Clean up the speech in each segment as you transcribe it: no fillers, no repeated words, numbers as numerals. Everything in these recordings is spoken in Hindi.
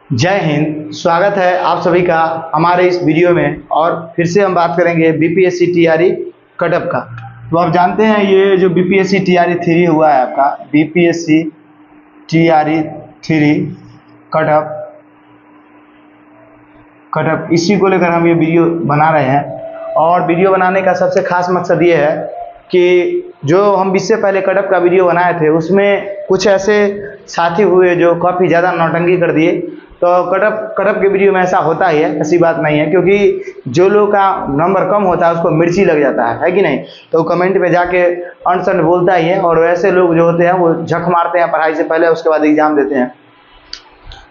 जय हिंद। स्वागत है आप सभी का हमारे इस वीडियो में। और फिर से हम बात करेंगे बीपीएससी टीआरई कटअप का। तो आप जानते हैं ये जो बीपीएससी टीआरई 3 हुआ है आपका बीपीएससी टीआरई 3 कटअप इसी को लेकर हम ये वीडियो बना रहे हैं। और वीडियो बनाने का सबसे खास मकसद ये है कि जो हम इससे पहले कटअप का वीडियो बनाए थे उसमें कुछ ऐसे साथी हुए जो काफ़ी ज़्यादा नौटंकी कर दिए। तो कटअप के वीडियो में ऐसा होता ही है, ऐसी बात नहीं है, क्योंकि जो लोग का नंबर कम होता है उसको मिर्ची लग जाता है कि नहीं। तो कमेंट में जाके अनसन बोलता ही है। और वैसे लोग जो होते हैं वो झक मारते हैं पढ़ाई से पहले, उसके बाद एग्जाम देते हैं।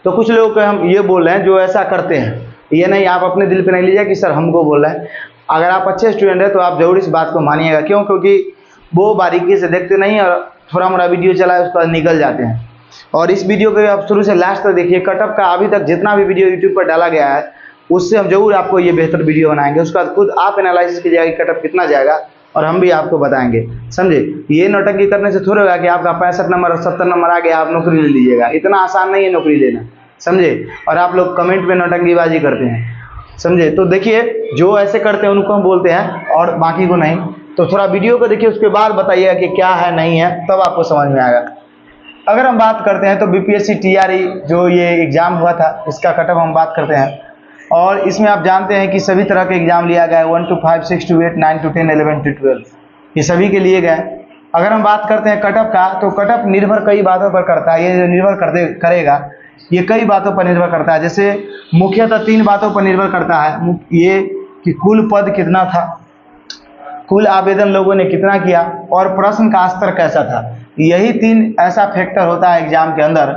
तो कुछ लोग को हम ये बोल रहे हैं जो ऐसा करते हैं, ये नहीं आप अपने दिल पे नहीं लीजिए कि सर हमको बोल रहे हैं। अगर आप अच्छे स्टूडेंट हैं तो आप जरूर इस बात को मानिएगा। क्यों? क्योंकि वो बारीकी से देखते नहीं और थोड़ा मोड़ा वीडियो चलाए उसके बाद निकल जाते हैं। और इस वीडियो को आप शुरू से लास्ट तक देखिए। कटअप का अभी तक जितना भी वीडियो यूट्यूब पर डाला गया है उससे हम जरूर आपको ये बेहतर वीडियो बनाएंगे। उसका खुद आप एनालिसिस कीजिएगा कि कटअप कितना जाएगा और हम भी आपको बताएंगे, समझे। ये नौटंकी करने से थोड़ा होगा कि आपका 65 नंबर और 70 नंबर आ गया आप नौकरी ले लीजिएगा। इतना आसान नहीं है नौकरी लेना, समझे। और आप लोग कमेंट में नौटंकीबाजी करते हैं, समझे। तो देखिए जो ऐसे करते हैं उनको हम बोलते हैं और बाकी को नहीं। तो थोड़ा वीडियो को देखिए, उसके बाद बताइएगा कि क्या है नहीं है, तब आपको समझ में आएगा। अगर हम बात करते हैं तो बीपीएससी टीआरई जो ये एग्ज़ाम हुआ था इसका कटअप हम बात करते हैं। और इसमें आप जानते हैं कि सभी तरह के एग्ज़ाम लिया गया है, 1 to 5, 6 to 8, 9 to 10, 11 to 12, ये सभी के लिए गए। अगर हम बात करते हैं कटअप का, तो कटअप निर्भर कई बातों पर करता है। ये निर्भर करेगा, ये कई बातों पर निर्भर करता है। जैसे मुख्यतः 3 बातों पर निर्भर करता है। ये कि कुल पद कितना था, कुल आवेदन लोगों ने कितना किया, और प्रश्न का स्तर कैसा था। यही 3 ऐसा फैक्टर होता है एग्जाम के अंदर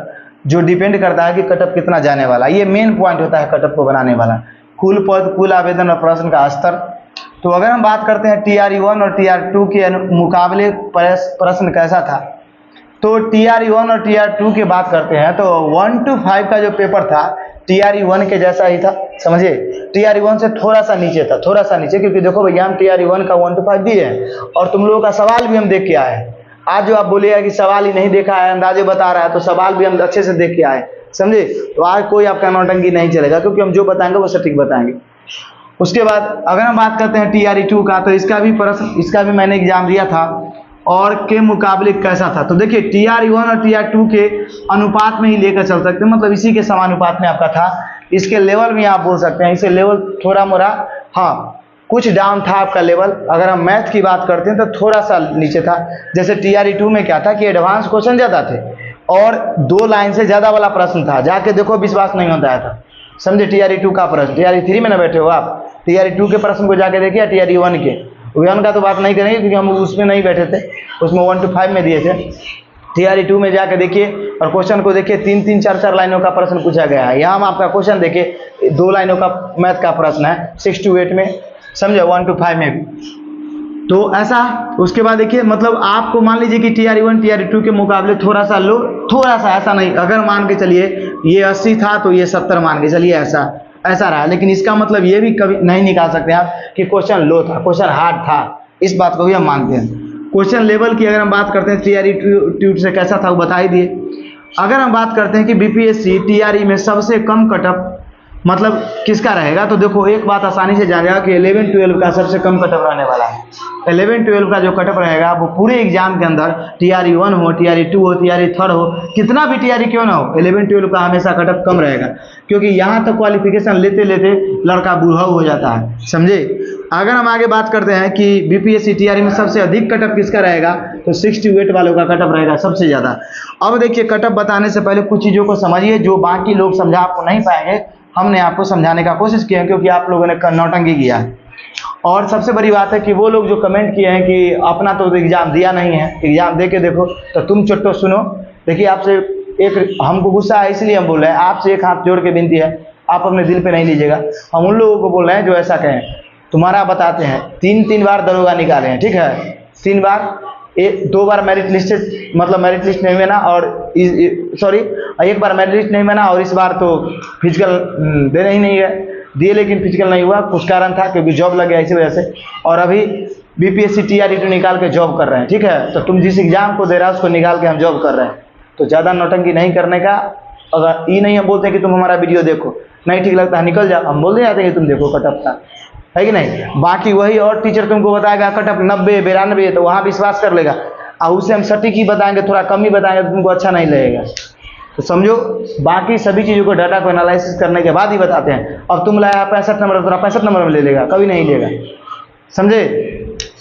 जो डिपेंड करता है कि कटअप कितना जाने वाला। ये मेन पॉइंट होता है कटअप को बनाने वाला, कुल पद, कुल आवेदन और प्रश्न का स्तर। तो अगर हम बात करते हैं टीआरई 1 और टीआरई 2 के मुकाबले प्रश्न कैसा था, तो टीआरई 1 और टीआरई 2 की बात करते हैं तो 1 to 5 का जो पेपर था टीआरई 1 के जैसा ही था, समझे। टीआरई 1 से थोड़ा सा नीचे था, थोड़ा सा नीचे, क्योंकि देखो भैया हम टीआरई 1 का 1 to 5 दिए हैं और तुम लोगों का सवाल भी हम देख के आए हैं। आज जो आप बोलिएगा कि सवाल ही नहीं देखा है, अंदाजे बता रहा है, तो सवाल भी हम अच्छे से देख के आए, समझे। तो आज कोई आपका नौटंकी नहीं चलेगा, क्योंकि हम जो बताएंगे वो सटीक बताएंगे। उसके बाद अगर हम बात करते हैं टीआरई 2 का, तो इसका भी मैंने एग्जाम दिया था और के मुकाबले कैसा था। तो देखिए टीआरई 1 और टीआरई 2 के अनुपात में ही लेकर चल सकते हैं, मतलब इसी के समानुपात में आपका था। इसके लेवल में आप बोल सकते हैं, इसे लेवल थोड़ा मोड़ा, हाँ कुछ डाउन था आपका लेवल। अगर हम मैथ की बात करते हैं तो थोड़ा सा नीचे था। जैसे टीआरई 2 में क्या था कि एडवांस क्वेश्चन ज़्यादा थे और 2 लाइन से ज़्यादा वाला प्रश्न था, जाके देखो विश्वास नहीं होता था, समझे। टीआरई 2 का प्रश्न, टीआरई 3 में ना बैठे हो आप, टीआरई 2 के प्रश्न को जाके देखिए, टीआरई 1 के। 1 का तो बात नहीं करेंगे क्योंकि हम उसमें नहीं बैठे थे, उसमें 1 to 5 में दिए थे। टीआरई 2 में जाके देखिए और क्वेश्चन को देखिए, 3-3, 4-4 लाइनों का प्रश्न पूछा गया है। यहाँ हम आपका क्वेश्चन देखिए 2 लाइनों का मैथ का प्रश्न है, 6 to 8 में, समझे, 1 to 5 में भी। तो ऐसा। उसके बाद देखिए, मतलब आपको मान लीजिए कि टीआरई 1 टीआरई 2 के मुकाबले थोड़ा सा लो, थोड़ा सा, ऐसा नहीं। अगर मान के चलिए ये 80 था तो ये 70 मान के चलिए, ऐसा रहा। लेकिन इसका मतलब ये भी कभी नहीं निकाल सकते आप कि क्वेश्चन लो था, क्वेश्चन हार्ड था, इस बात को भी हम मानते हैं। क्वेश्चन लेवल की अगर हम बात करते हैं टीआरई 2 से कैसा था वो बता ही दिए। अगर हम बात करते हैं कि बीपीएससी टीआरई में सबसे कम कटअप मतलब किसका रहेगा, तो देखो एक बात आसानी से जान जाएगा कि 11-12 का सबसे कम कटअप रहने वाला है। 11-12 का जो कटअप रहेगा वो पूरे एग्जाम के अंदर, टीआरई 1 हो, टीआरई 2 हो, टीआरई 3 हो, कितना भी टीआरई क्यों ना हो, 11-12 का हमेशा कटअप कम रहेगा। क्योंकि यहाँ तक क्वालिफिकेशन लेते लेते लड़का बूढ़ा हो जाता है, समझे। अगर हम आगे बात करते हैं कि बीपीएससी टीआरई में सबसे अधिक कटअप किसका रहेगा, तो 6 to 8 वालों का कटअप रहेगा सबसे ज़्यादा। अब देखिए कटअप बताने से पहले कुछ चीज़ों को समझिए जो बाकी लोग समझा आपको नहीं पाएंगे, हमने आपको समझाने का कोशिश किया है, क्योंकि आप लोगों ने नौटंकी किया है। और सबसे बड़ी बात है कि वो लोग जो कमेंट किए हैं कि अपना तो एग्ज़ाम दिया नहीं है, एग्ज़ाम दे के देखो, तो तुम चुट्टो सुनो। देखिए आपसे एक हमको गुस्सा है, इसलिए हम बोल रहे हैं, आपसे एक हाथ जोड़ के विनती है, आप अपने दिल पे नहीं लीजिएगा। हम उन लोगों को बोल रहे हैं जो ऐसा कहें। तुम्हारा बताते हैं, 3 बार दरोगा निकाले हैं, ठीक है, 3 बार, 2 बार मेरिट लिस्ट, मतलब मेरिट लिस्ट नहीं बना, और सॉरी 1 बार मेरिट लिस्ट नहीं बना, और इस बार तो फिजिकल देने ही नहीं गए, दिए लेकिन फिजिकल नहीं हुआ, कुछ कारण था क्योंकि जॉब लग गया इसी वजह से। और अभी बीपीएससी टीआरई 2 निकाल के जॉब कर रहे हैं, ठीक है। तो तुम जिस एग्जाम को दे रहा है उसको निकाल के हम जॉब कर रहे हैं। तो ज़्यादा नौटंकी नहीं करने का अगर ये नहीं हम बोलते हैं कि तुम हमारा वीडियो देखो, नहीं ठीक लगता है निकल जाओ, हम बोल जाते हैं कि तुम देखो कटअप का, है कि नहीं। बाकी वही और टीचर तुमको बताएगा कटअप 90 92 तो वहाँ विश्वास कर लेगा, और उसे हम सटीक ही बताएंगे, थोड़ा कम ही बताएंगे तो तुमको अच्छा नहीं लगेगा। तो समझो बाकी सभी चीज़ों को डाटा को एनालिसिस करने के बाद ही बताते हैं। अब तुम लाया 65 नंबर, थोड़ा 65 नंबर में ले लेगा, कभी नहीं लेगा, समझे।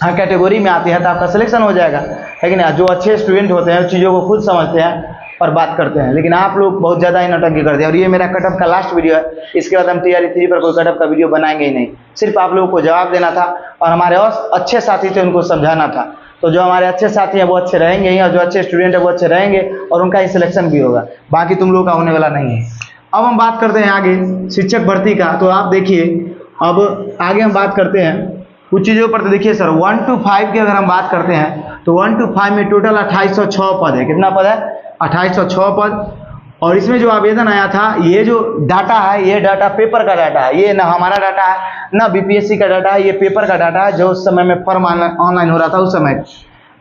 हाँ कैटेगरी में आती है तो आपका सिलेक्शन हो जाएगा, है कि नहीं। जो अच्छे स्टूडेंट होते हैं चीज़ों को खुद समझते हैं और बात करते हैं, लेकिन आप लोग बहुत ज़्यादा ही नौटंकी करते हैं। और ये मेरा कटअप का लास्ट वीडियो है, इसके बाद हम TRE 3 पर कोई कटअप का वीडियो बनाएंगे ही नहीं। सिर्फ आप लोगों को जवाब देना था और हमारे और अच्छे साथी थे उनको समझाना था। तो जो हमारे अच्छे साथी हैं वो अच्छे रहेंगे ही, और जो अच्छे स्टूडेंट हैं वो अच्छे रहेंगे, और उनका ही सिलेक्शन भी होगा, बाकी तुम लोगों का होने वाला नहीं है। अब हम बात करते हैं आगे शिक्षक भर्ती का। तो आप देखिए अब आगे हम बात करते हैं कुछ चीज़ों पर। तो देखिए सर 1 to 5 की अगर हम बात करते हैं तो 1 to 5 में टोटल 2806 पद है। कितना पद है? 2806 पद। और इसमें जो आवेदन आया था, ये जो डाटा है ये डाटा पेपर का डाटा है, ये ना हमारा डाटा है ना BPSC का डाटा है, ये पेपर का डाटा है जो उस समय में फॉर्म ऑनलाइन हो रहा था उस समय।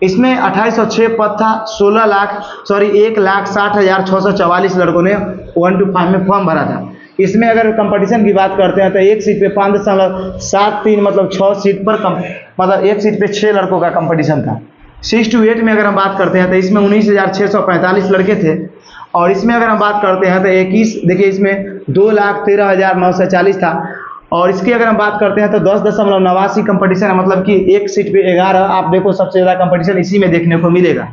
इसमें 2806 पद था, 1,60,644 लड़कों ने 1 to 5 में फॉर्म भरा था। इसमें अगर कंपटीशन की बात करते हैं तो एक सीट पे 5.73 मतलब 6 सीट पर मतलब एक सीट पे 6 लड़कों का कंपटीशन था। 6 to 8 में अगर हम बात करते हैं तो इसमें 19,645 लड़के थे। और इसमें अगर हम बात करते हैं तो 21 देखिए इसमें 2,13,940 था। और इसकी अगर हम बात करते हैं तो 10.89 कंपटीशन है, मतलब कि एक सीट पे 11। आप देखो सबसे ज़्यादा कंपटीशन इसी में देखने को मिलेगा।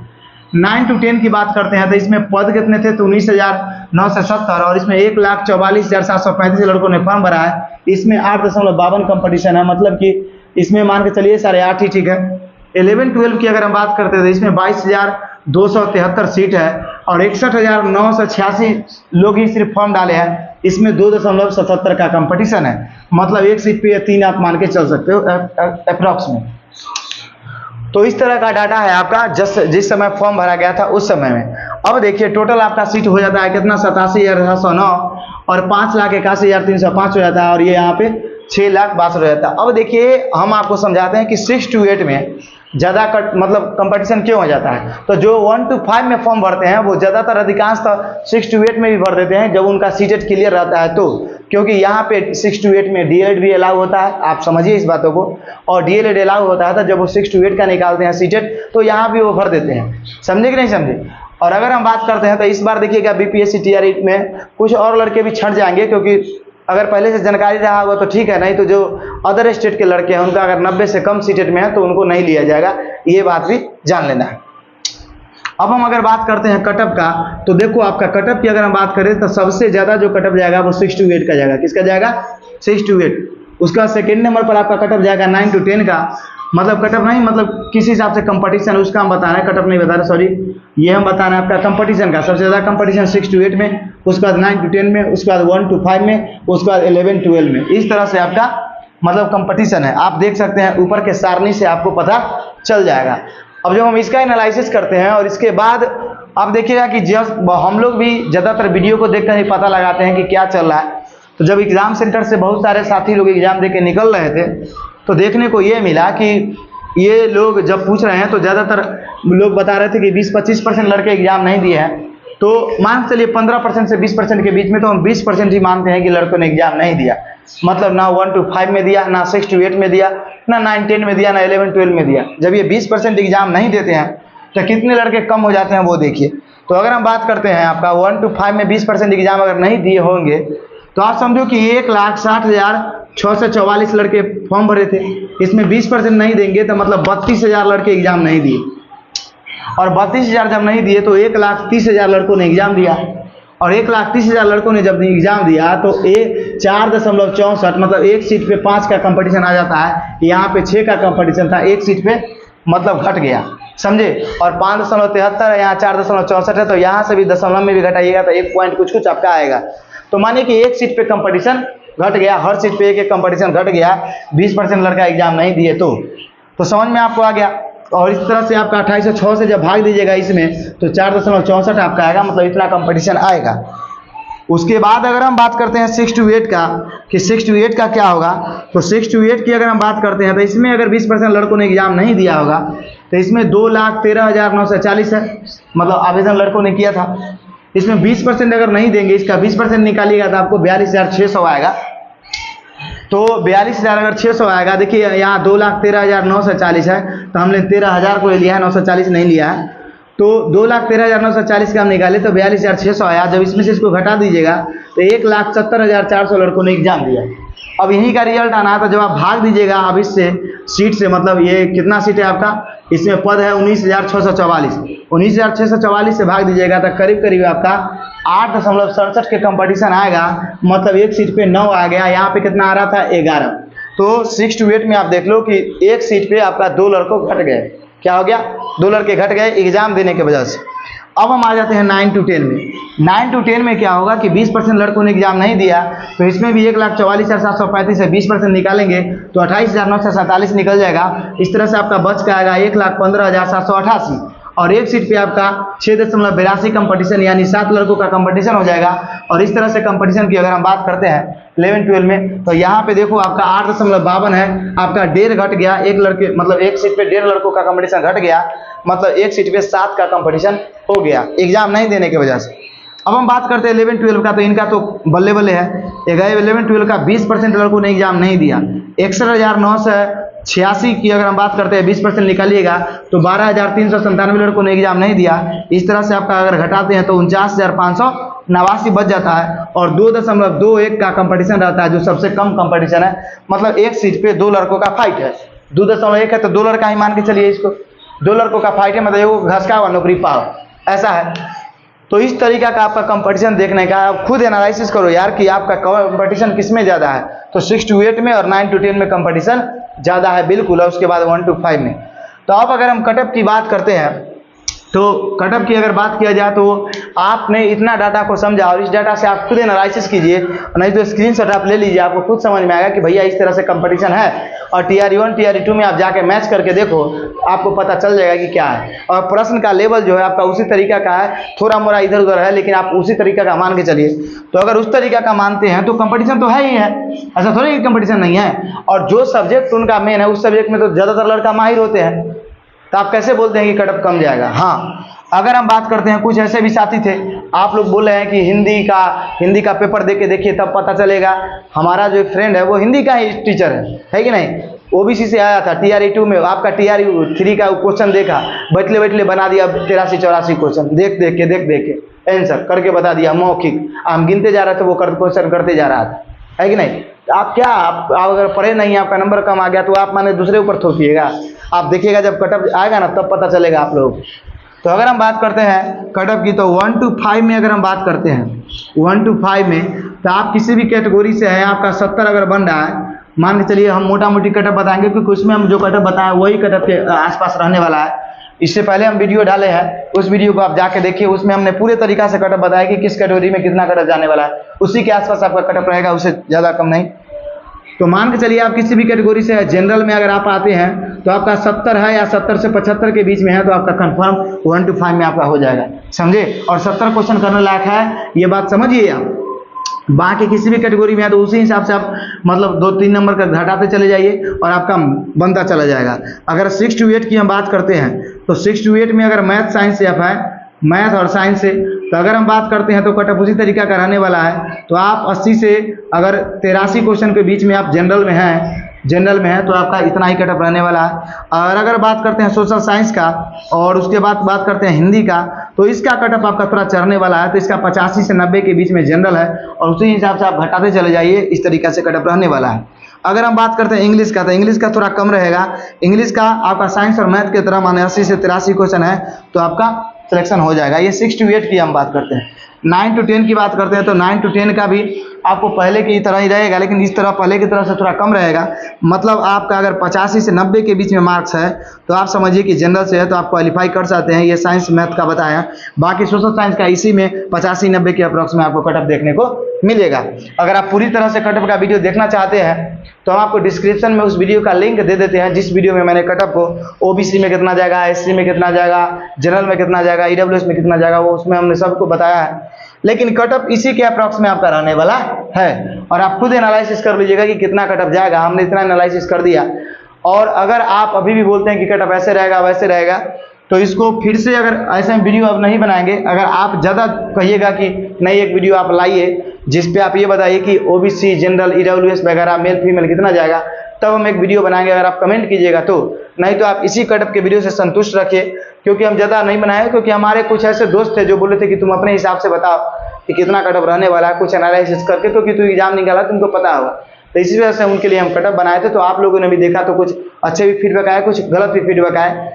9 to 10 की बात करते हैं तो इसमें पद कितने थे? तो 19,970। और इसमें 1,44,735 लड़कों ने फॉर्म भरा है। इसमें 8.52 कंपटीशन है, मतलब कि इसमें मान के चलिए 8.5 ही ठीक है। 11-12 की अगर हम बात करते हैं तो इसमें 22,273 सीट है और 61,986 लोग ही सिर्फ फॉर्म डाले हैं। इसमें 2.77 का कंपटीशन है, मतलब एक सीट पे 3 आप मान के चल सकते हो अप्रॉक्स में। तो इस तरह का डाटा है आपका जिस समय फॉर्म भरा गया था उस समय में। अब देखिए टोटल आपका सीट हो जाता है कितना? 87,709 और 5,81,305 हो जाता है, और ये यहाँ पे 6,62,000 हो जाता है। अब देखिए हम आपको समझाते हैं कि 6 to 8 में ज़्यादा मतलब कंपटीशन क्यों हो जाता है। तो जो 1 to 5 में फॉर्म भरते हैं वो ज़्यादातर अधिकांशतः 6 to 8 में भी भर देते हैं जब उनका सीटेट क्लियर रहता है तो, क्योंकि यहाँ पे 6 to 8 में DLED भी अलाउ होता है, आप समझिए इस बातों को। और DLED अलाउ होता है तो जब वो 6 to 8 का निकालते हैं सीटेट तो यहाँ भी वो भर देते हैं, समझे कि नहीं समझे। और अगर हम बात करते हैं तो इस बार देखिएगा BPSC TRE में कुछ और लड़के भी छट जाएंगे, क्योंकि अगर पहले से जानकारी रहा होगा तो ठीक है, नहीं तो जो अदर स्टेट के लड़के हैं उनका अगर 90 से कम सीटेट में है तो उनको नहीं लिया जाएगा, ये बात भी जान लेना है। अब हम अगर बात करते हैं कटअप का, तो देखो आपका कटअप की अगर हम बात करें तो सबसे ज़्यादा जो कटअप जाएगा वो 6 to 8 का जाएगा। किसका जाएगा? 6 to 8। उसका सेकेंड नंबर पर आपका कटअप जाएगा 9 to 10 का, मतलब कटअप नहीं, मतलब किस हिसाब से कंपटीशन उसका हम बता रहे हैं, कटअप नहीं बता रहे, सॉरी, ये हम बता रहे हैं आपका कंपटीशन का। सबसे ज़्यादा कंपटीशन 6 to 8 में, उसके बाद 9 to 10 में, उसके बाद 1 to 5 में, उसके बाद 11-12 में। इस तरह से आपका मतलब कंपटीशन है। आप देख सकते हैं ऊपर के सारणी से आपको पता चल जाएगा। अब जब हम इसका एनालिसिस करते हैं और इसके बाद आप देखिएगा कि जब हम लोग भी ज़्यादातर वीडियो को देखकर ही पता लगाते हैं कि क्या चल रहा है। तो जब एग्ज़ाम सेंटर से बहुत सारे साथी लोग एग्ज़ाम दे के निकल रहे थे तो देखने को ये मिला कि ये लोग जब पूछ रहे हैं तो ज़्यादातर लोग बता रहे थे कि 20-25% लड़के एग्ज़ाम नहीं दिए हैं। तो मान चलिए 15% से 20% के बीच में, तो हम 20% ही मानते हैं कि लड़कों ने एग्ज़ाम नहीं दिया, मतलब ना 1 to 5 में दिया, ना 6 to 8 में दिया, ना 9-10 में दिया, ना 11-12 में दिया। जब ये 20% एग्ज़ाम नहीं देते हैं तो कितने लड़के कम हो जाते हैं वो देखिए। तो अगर हम बात करते हैं आपका 1 to 5 में 20% एग्ज़ाम अगर नहीं दिए होंगे तो आप समझो कि 1,60,644 लड़के फॉर्म भरे थे, इसमें 20% नहीं देंगे तो मतलब 32,000 लड़के एग्ज़ाम नहीं दिए। और 32,000 जब नहीं दिए तो 1,30,000 लड़कों ने एग्ज़ाम दिया, और 1,30,000 लड़कों ने जब एग्ज़ाम दिया तो 4.64 मतलब एक सीट पे 5 का कंपटीशन आ जाता है। यहाँ पे 6 का कंपटीशन था, एक सीट पे मतलब घट गया, समझे। और 5.73 है, यहाँ 4.64 है, तो यहाँ से भी दशमलव में भी घटाइएगा तो 1 पॉइंट कुछ आपका आएगा। तो मानिए कि एक सीट पे कंपटीशन घट गया, हर सीट पे एक कंपटीशन घट गया, 20% लड़का एग्जाम नहीं दिए तो समझ में आपको आ गया। और इस तरह से आपका 2806 से जब भाग दीजिएगा इसमें तो 4.64 आपका आएगा, मतलब इतना कंपटीशन आएगा। उसके बाद अगर हम बात करते हैं 6 to 8 का कि 6 to 8 का क्या होगा, तो 6 to 8 की अगर हम बात करते हैं तो इसमें अगर 20% लड़कों ने एग्जाम नहीं दिया होगा तो इसमें 2,13,940 है, मतलब आवेदन लड़कों ने किया था। इसमें 20% अगर नहीं देंगे, इसका 20% निकालिएगा तो आपको 42,600 आएगा। तो 42,000 अगर 600 आएगा, देखिए यहाँ 2,13,940 है, तो हमने 13,000 को लिया है, 940 नहीं लिया है। तो 2,13,940 का हम निकाले तो 42,600 आया। जब इसमें से इसको घटा दीजिएगा तो 1,70,400 लड़कों ने एग्जाम दिया। अब यहीं का रिजल्ट आना है, तो जब आप भाग दीजिएगा अब इससे सीट से, मतलब ये कितना सीट है आपका, इसमें पद है 19,644, 19,644 से भाग दीजिएगा तो करीब करीब आपका 8.67 के कंपटीशन आएगा, मतलब एक सीट पे 9 आ गया। यहाँ पे कितना आ रहा था, 11। तो 6 to 8 में आप देख लो कि एक सीट पे आपका 2 लड़कों घट गए। क्या हो गया, 2 लड़के घट गए एग्जाम देने के वजह से। अब हम आ जाते हैं 9 to 10 में। 9 to 10 में क्या होगा कि 20% लड़कों ने एग्जाम नहीं दिया, तो इसमें भी 1,44,735 से 20% निकालेंगे तो 28,947 निकल जाएगा। इस तरह से आपका बच का आएगा 1,15,788, और एक सीट पे आपका 6.82 कंपटीशन यानी 7 लड़कों का कंपटीशन हो जाएगा। और इस तरह से कंपटीशन की अगर हम बात करते हैं 11-12 में, तो यहाँ पे देखो आपका 8.52 है, आपका 1.5 घट गया, एक लड़के मतलब एक सीट पे 1.5 लड़कों का कंपटीशन घट गया, मतलब एक सीट पे 7 का कंपटीशन हो गया एग्जाम नहीं देने की वजह से। अब हम बात करते हैं 11-12 का, तो इनका तो बल्ले बल्ले है। 11-12 का 20% लड़कों ने एग्जाम नहीं दिया, 61,986 की अगर हम बात करते हैं 20% निकालिएगा तो 12,397 लड़कों ने एग्जाम नहीं दिया। इस तरह से आपका अगर घटाते हैं तो 49,589 बच जाता है, और 2.21 का कंपटीशन रहता है जो सबसे कम कंपटीशन है, मतलब एक सीट पे 2 लड़कों का फाइट है। 2.1 है तो 2 लड़का ही मान के चलिए इसको, 2 लड़कों का फाइट है, मतलब वो घसका हुआ नौकरी पाओ, ऐसा है। तो इस तरीका का आपका कंपटीशन देखने का, आप खुद एनालिसिस करो यार कि आपका कंपटीशन किस में ज़्यादा है। तो 6 to 8 में और 9 to 10 में कंपटीशन ज़्यादा है बिल्कुल, और उसके बाद 1 to 5 में। तो अब अगर हम कटअप की बात करते हैं, तो कटअप की अगर बात किया जाए तो आपने इतना डाटा को समझा, और इस डाटा से आप खुद एनालिसिस कीजिए, नहीं तो स्क्रीनशॉट आप ले लीजिए, आपको खुद समझ में आएगा कि भैया इस तरह से कंपटीशन है। और TRE1 TRE2 में आप जाके मैच करके देखो, आपको पता चल जाएगा कि क्या है। और प्रश्न का लेवल जो है आपका उसी तरीका का है, थोड़ा मोड़ा इधर उधर है, लेकिन आप उसी तरीका का मान के चलिए। तो अगर उस तरीका का मानते हैं तो कंपटीशन तो है ही है, ऐसा थोड़ी कंपटीशन नहीं है। और जो सब्जेक्ट उनका मेन है उस सब्जेक्ट में तो ज़्यादातर लड़का माहिर होते हैं, तो आप कैसे बोलते हैं कि कटअप कम जाएगा। हाँ, अगर हम बात करते हैं, कुछ ऐसे भी साथी थे, आप लोग बोल रहे हैं कि हिंदी का पेपर दे के देखिए तब पता चलेगा। हमारा जो एक फ्रेंड है वो हिंदी का ही टीचर है कि नहीं, OBC से आया था। TRE2 में आपका TRE3 का क्वेश्चन देखा, बैठले बना दिया 83-84 क्वेश्चन, देख देख के आंसर करके बता दिया मौखिक। हम गिनते जा रहे थे, वो क्वेश्चन करते जा रहा था, है कि नहीं। आप अगर पढ़े नहीं, आपका नंबर कम आ गया तो आप माने दूसरे ऊपर थोपिएगा। आप देखिएगा जब कटअप आएगा ना तब पता चलेगा आप लोग। तो अगर हम बात करते हैं कटअप की, तो 1 to 5 में अगर हम बात करते हैं 1 to 5 में, तो आप किसी भी कैटेगरी से हैं, आपका 70 अगर बन रहा है, मान के चलिए हम मोटा मोटी कटअप बताएंगे, क्योंकि उसमें हम जो कटअप बताएं वही कटअप के आसपास रहने वाला है। इससे पहले हम वीडियो डाले हैं, उस वीडियो को आप जाके देखिए, उसमें हमने पूरे तरीका से कटअप बताया कि किस कैटेगरी में कितना कटअप जाने वाला है, उसी के आसपास आपका कटअप रहेगा, उससे ज़्यादा कम नहीं। तो मान के चलिए आप किसी भी कैटेगरी से है, जनरल में अगर आप आते हैं तो आपका 70 है या 70 से 75 के बीच में है, तो आपका कंफर्म 1 to 5 में आपका हो जाएगा, समझे। और 70 क्वेश्चन करने लायक है, ये बात समझिए आप। बाकी किसी भी कैटेगरी में है तो उसी हिसाब से आप मतलब 2-3 नंबर का घटाते चले जाइए और आपका बनता चला जाएगा। अगर 6 to 8 की हम बात करते हैं, तो 6 to 8 में अगर मैथ साइंस से आप है, मैथ और साइंस से, तो अगर हम बात करते हैं तो कटअप उसी तरीका का रहने वाला है। तो आप 80 से अगर 83 क्वेश्चन के बीच में आप जनरल में हैं तो आपका इतना ही कटअप रहने वाला है। और अगर बात करते हैं सोशल साइंस का, और उसके बाद बात करते हैं हिंदी का, तो इसका कटअप आपका थोड़ा चढ़ने वाला है। तो इसका 85 से 90 के बीच में जनरल है, और उसी हिसाब से आप घटाते चले जाइए, इस तरीका से कटअप रहने वाला है। अगर हम बात करते हैं इंग्लिश का, तो इंग्लिश का थोड़ा कम रहेगा। इंग्लिश का आपका साइंस और मैथ की तरह माने 80 से 83 क्वेश्चन है, तो आपका सिलेक्शन हो जाएगा। ये 6 to 8 की हम बात करते हैं। 9 to 10 की बात करते हैं, तो 9 to 10 का भी आपको पहले की तरह ही रहेगा, लेकिन इस तरह पहले की तरह से थोड़ा कम रहेगा। मतलब आपका अगर 85 से 90 के बीच में मार्क्स है तो आप समझिए कि जनरल से है तो आप क्वालिफाई कर सकते हैं। ये साइंस मैथ का बताया। बाकी सोशल साइंस का इसी में 85-90 के अप्रॉक्स में आपको कटअप देखने को मिलेगा। अगर आप पूरी तरह से कटअप का वीडियो देखना चाहते हैं तो हम आपको डिस्क्रिप्शन में उस वीडियो का लिंक दे देते हैं, जिस वीडियो में मैंने कटअप को OBC में कितना जाएगा, SC में कितना जाएगा, जनरल में कितना जाएगा, EWS में कितना जाएगा, वो उसमें हमने सबको बताया है। लेकिन कटअप इसी के अप्रॉक्स में आपका रहने वाला है, और आप खुद एनालिसिस कर लीजिएगा कि कितना कटअप जाएगा। हमने इतना एनालिसिस कर दिया। और अगर आप अभी भी बोलते हैं कि कटअप ऐसे रहेगा वैसे रहेगा, तो इसको फिर से अगर ऐसे हम वीडियो अब नहीं बनाएंगे, अगर आप ज़्यादा कहिएगा कि नहीं एक वीडियो आप लाइए जिस पे आप ये बताइए कि ओबीसी जनरल ईडब्ल्यूएस वगैरह मेल फीमेल कितना जाएगा, तब हम एक वीडियो बनाएंगे अगर आप कमेंट कीजिएगा तो। नहीं तो आप इसी कटअप के वीडियो से संतुष्ट रखिए, क्योंकि हम ज़्यादा नहीं बनाए, क्योंकि हमारे कुछ ऐसे दोस्त थे जो बोले थे कि तुम अपने हिसाब से बताओ कि कितना कटअप रहने वाला है, कुछ एनालिसिस करके, तो कि तू एग्जाम निकाला तुमको पता होगा। तो इसी वजह से उनके लिए हम कटअप बनाए थे। तो आप लोगों ने भी देखा तो कुछ अच्छे भी फीडबैक आए, कुछ गलत भी फीडबैक आए,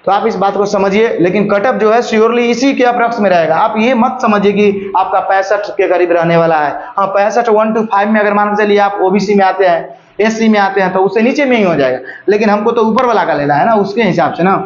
तो आप इस बात को समझिए। लेकिन कटअप जो है श्योरली इसी के अप्रॉक्स में रहेगा। आप ये मत समझिए कि आपका 65 के करीब रहने वाला है। हाँ 65 1 to 5 में अगर मान के चलिए आप ओबीसी में आते हैं, एससी में आते हैं, तो उससे नीचे में ही हो जाएगा। लेकिन हमको तो ऊपर वाला का लेना है ना, उसके हिसाब से ना,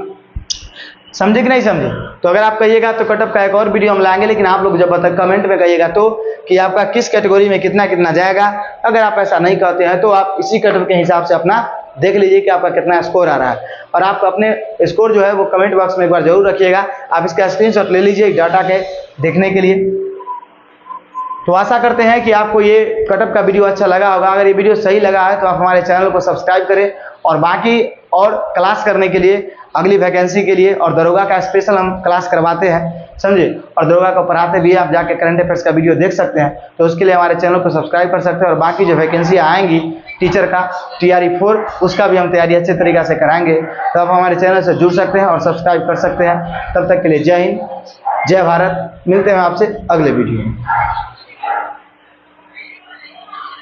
समझे कि नहीं समझे। तो अगर आप कहिएगा तो कटअप का एक और वीडियो हम लाएंगे, लेकिन आप लोग जब तक कमेंट में कहिएगा तो कि आपका किस कैटेगरी में कितना कितना जाएगा। अगर आप ऐसा नहीं कहते हैं तो आप इसी कटअप के हिसाब से अपना देख लीजिए कि आपका कितना स्कोर आ रहा है, और आप अपने स्कोर जो है वो कमेंट बॉक्स में एक बार जरूर रखिएगा। आप इसका स्क्रीनशॉट ले लीजिए डाटा के देखने के लिए। तो आशा करते हैं कि आपको ये कटअप का वीडियो अच्छा लगा होगा। अगर ये वीडियो सही लगा है तो आप हमारे चैनल को सब्सक्राइब करें, और बाकी और क्लास करने के लिए, अगली वैकेंसी के लिए, और दरोगा का स्पेशल हम क्लास करवाते हैं, समझे, और दरोगा को पढ़ाते भी हैं। आप जाके करंट अफेयर्स का वीडियो देख सकते हैं। तो उसके लिए हमारे चैनल को सब्सक्राइब कर सकते हैं। और बाकी जो वैकेंसी आएंगी टीचर का TRE 4, उसका भी हम तैयारी अच्छे तरीके से कराएंगे। तो आप हमारे चैनल से जुड़ सकते हैं और सब्सक्राइब कर सकते हैं। तब तक के लिए जय हिंद, जय भारत। मिलते हैं आपसे अगले वीडियो में।